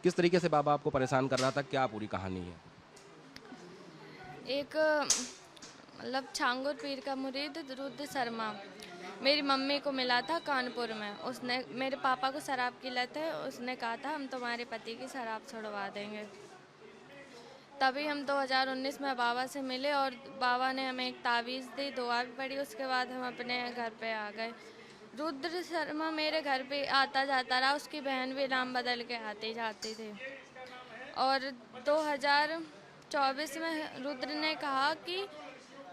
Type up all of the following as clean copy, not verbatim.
किस तरीके से बाबा आपको परेशान कर रहा था, क्या पूरी कहानी है? एक मतलब छांगुर पीर का मुरीद रुद्र शर्मा मेरी मम्मी को मिला था कानपुर में। उसने, मेरे पापा को शराब की लत है, उसने कहा था हम तुम्हारे पति की शराब छुड़वा देंगे। तभी हम 2019 में बाबा से मिले और बाबा ने हमें एक तावीज़ दी, दुआ भी पड़ी। उसके बाद हम अपने घर पे आ गए। रुद्र शर्मा मेरे घर पे आता जाता रहा, उसकी बहन भी नाम बदल के आती जाती थी। और 2024 में रुद्र ने कहा कि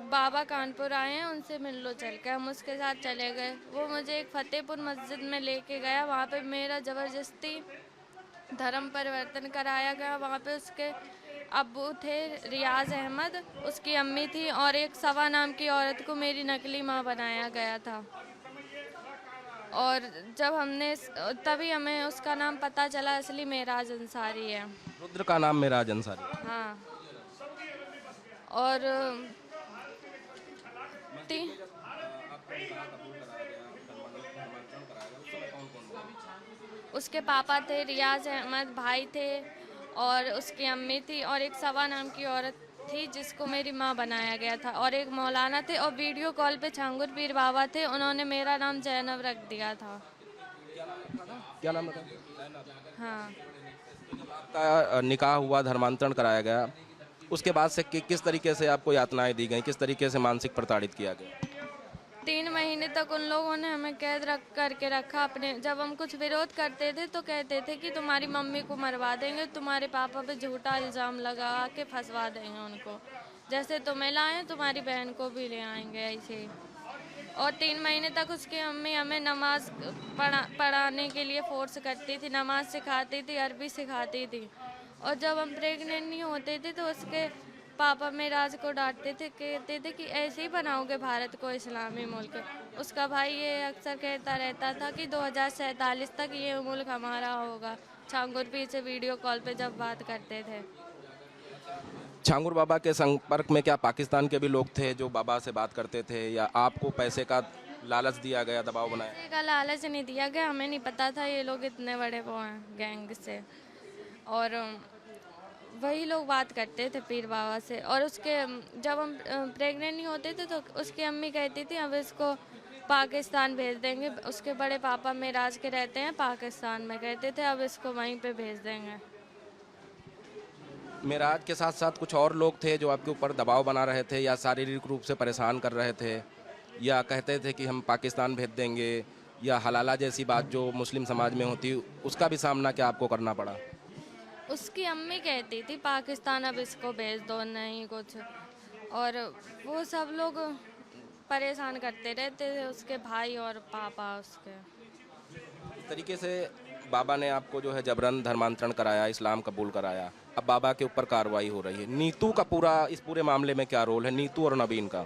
बाबा कानपुर आए हैं, उनसे मिल लो चल के। हम उसके साथ चले गए। वो मुझे एक फतेहपुर मस्जिद में लेके गया। वहाँ पे मेरा ज़बरदस्ती धर्म परिवर्तन कराया गया। वहाँ पे उसके अब्बू थे रियाज अहमद, उसकी अम्मी थी और एक सवा नाम की औरत को मेरी नकली माँ बनाया गया था। और जब हमने तभी हमें उसका नाम पता चला, असली मेराज अंसारी है। रुद्र का नाम मेराज अंसारी है। हाँ। और ती, उसके पापा थे रियाज अहमद, भाई थे और उसकी अम्मी थी और एक सवा नाम की औरत थी जिसको मेरी माँ बनाया गया था, और एक मौलाना थे और वीडियो कॉल पे छांगुर पीर बाबा थे। उन्होंने मेरा नाम जैनब रख दिया था। क्या नाम था? हाँ। आपका निकाह हुआ, धर्मांतरण कराया गया, उसके बाद से किस तरीके से आपको यातनाएं दी गई, किस तरीके से मानसिक प्रताड़ित किया गया? 3 महीने तक उन लोगों ने हमें कैद करके रखा अपने। जब हम कुछ विरोध करते थे तो कहते थे कि तुम्हारी मम्मी को मरवा देंगे, तुम्हारे पापा पे झूठा इल्ज़ाम लगा के फंसवा देंगे उनको, जैसे तुम्हें लाए तुम्हारी बहन को भी ले आएंगे ऐसे ही। और 3 महीने तक उसकी अम्मी हमें नमाज पढ़ाने के लिए फोर्स करती थी, नमाज सिखाती थी, अरबी सिखाती थी। और जब हम प्रेग्नेंट नहीं होते थे तो उसके पापा मेराज को डांटते थे, कहते थे कि ऐसे ही बनाओगे भारत को इस्लामी मुल्क। उसका भाई ये अक्सर कहता रहता था कि 2047 तक ये मुल्क हमारा होगा। छांगुर पीर से वीडियो कॉल पे जब बात करते थे। छांगुर बाबा के संपर्क में क्या पाकिस्तान के भी लोग थे जो बाबा से बात करते थे, या आपको पैसे का लालच दिया गया, दबाव बनाया? पैसे का लालच नहीं दिया गया, हमें नहीं पता था ये लोग इतने बड़े वो हैं गैंग से। और वही लोग बात करते थे पीर बाबा से। और उसके जब हम प्रेग्नेंट नहीं होते थे तो उसकी अम्मी कहती थी अब इसको पाकिस्तान भेज देंगे। उसके बड़े पापा मेराज के रहते हैं पाकिस्तान में, कहते थे अब इसको वहीं पे भेज देंगे। मेराज के साथ साथ कुछ और लोग थे जो आपके ऊपर दबाव बना रहे थे, या शारीरिक रूप से परेशान कर रहे थे, या कहते थे कि हम पाकिस्तान भेज देंगे, या हलाला जैसी बात जो मुस्लिम समाज में होती, उसका भी सामना क्या आपको करना पड़ा? उसकी अम्मी कहती थी पाकिस्तान अब इसको भेज दो, नहीं कुछ। और वो सब लोग परेशान करते रहते थे, उसके भाई और पापा उसके। इस तरीके से बाबा ने आपको जो है जबरन धर्मांतरण कराया, इस्लाम कबूल कराया। अब बाबा के ऊपर कार्रवाई हो रही है। नीतू का इस पूरे मामले में क्या रोल है, नीतू और नवीन का?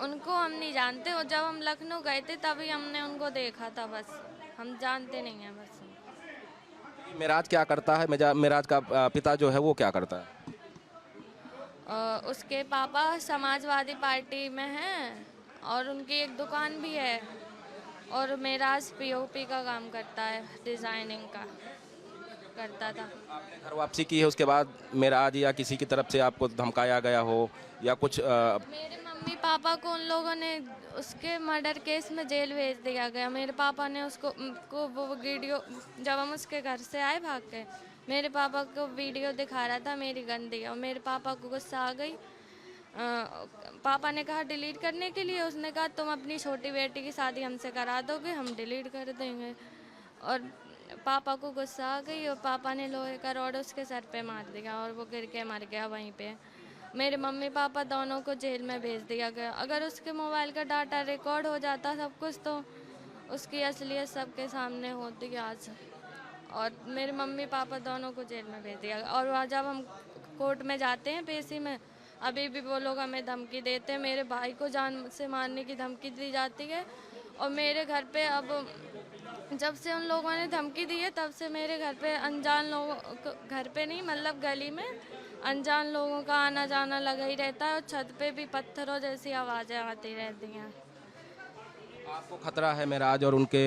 उनको हम नहीं जानते, और जब हम लखनऊ गए थे तभी हमने उनको देखा था, बस हम जानते नहीं हैं बस। मेराज क्या करता है? मेराज का पिता जो है वो क्या करता है? उसके पापा समाजवादी पार्टी में हैं और उनकी एक दुकान भी है। और मेराज पीओपी का काम करता है, डिज़ाइनिंग का करता था। आपने घर वापसी की है उसके बाद मेराज या किसी की तरफ से आपको धमकाया गया हो, या कुछ मेरे मम्मी पापा को उन लोगों ने उसके मर्डर केस में जेल भेज दिया गया। मेरे पापा ने उसको वो वीडियो, जब हम उसके घर से आए भाग के, मेरे पापा को वीडियो दिखा रहा था मेरी गंदी, और मेरे पापा को गुस्सा आ गई। पापा ने कहा डिलीट करने के लिए, उसने कहा तुम अपनी छोटी बेटी की शादी हमसे करा दोगे, हम डिलीट कर देंगे। और पापा को गुस्सा आ गई और पापा ने लोहे का रॉड उसके सर पे मार दिया और वो गिर के मर गया वहीं पे। मेरे मम्मी पापा दोनों को जेल में भेज दिया गया। अगर उसके मोबाइल का डाटा रिकॉर्ड हो जाता सब कुछ तो उसकी असलियत सबके सामने होती आज। और मेरे मम्मी पापा दोनों को जेल में भेज दिया। और वहाँ जब हम कोर्ट में जाते हैं पेशी में, अभी भी वो लोग हमें धमकी देते हैं। मेरे भाई को जान से मारने की धमकी दी जाती है। और मेरे घर पे अब जब से उन लोगों ने धमकी दी है तब से मेरे घर पे अनजान लोगों, घर पे नहीं मतलब गली में अनजान लोगों का आना जाना लगा ही रहता है। और छत पे भी पत्थरों जैसी आवाज़ें आती रहती हैं। आपको खतरा है मेराज और उनके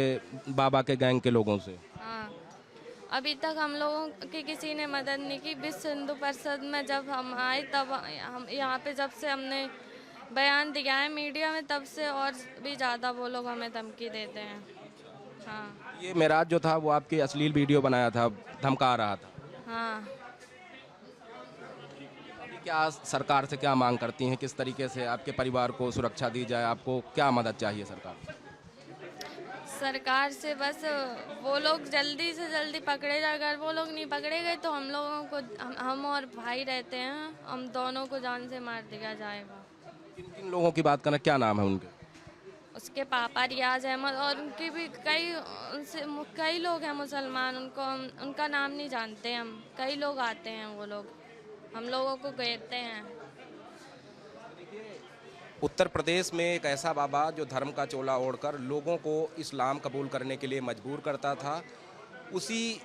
बाबा के गैंग के लोगों से? हाँ, अभी तक हम लोगों की किसी ने मदद नहीं की। विश्व हिंदू परिषद में जब हम आए तब हम यहाँ पे जब से हमने बयान दिया है मीडिया में, तब से और भी ज़्यादा वो लोग हमें धमकी देते हैं। हाँ ये मेराज जो था वो आपकी अश्लील वीडियो बनाया था, धमका रहा था। हाँ। अभी क्या सरकार से क्या मांग करती हैं, किस तरीके से आपके परिवार को सुरक्षा दी जाए, आपको क्या मदद चाहिए सरकार से? सरकार से बस वो लोग जल्दी से जल्दी पकड़े जाए। अगर वो लोग नहीं पकड़े गए तो हम लोगों को, हम और भाई रहते हैं, हम दोनों को जान से मार दिया जाएगा। किन किन लोगों की बात करना, क्या नाम है उनके? उसके पापा रियाज अहमद और उनकी भी कई लोग हैं मुसलमान, उनका नाम नहीं जानते हम। कई लोग आते हैं, वो लोग हम लोगों को घेरते हैं। उत्तर प्रदेश में एक ऐसा बाबा जो धर्म का चोला ओढ़कर लोगों को इस्लाम कबूल करने के लिए मजबूर करता था, उसी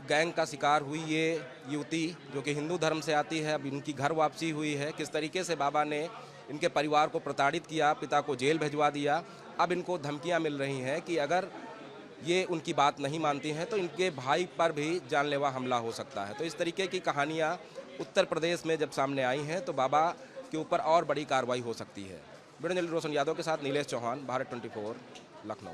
गैंग का शिकार हुई ये युवती जो कि हिंदू धर्म से आती है। अब इनकी घर वापसी हुई है। किस तरीके से बाबा ने इनके परिवार को प्रताड़ित किया, पिता को जेल भिजवा दिया। अब इनको धमकियां मिल रही हैं कि अगर ये उनकी बात नहीं मानती हैं तो इनके भाई पर भी जानलेवा हमला हो सकता है। तो इस तरीके की कहानियां उत्तर प्रदेश में जब सामने आई हैं तो बाबा के ऊपर और बड़ी कार्रवाई हो सकती है। वीडियो जर्नलिस्ट रोशन यादव के साथ नीलेश चौहान, भारत 24, लखनऊ।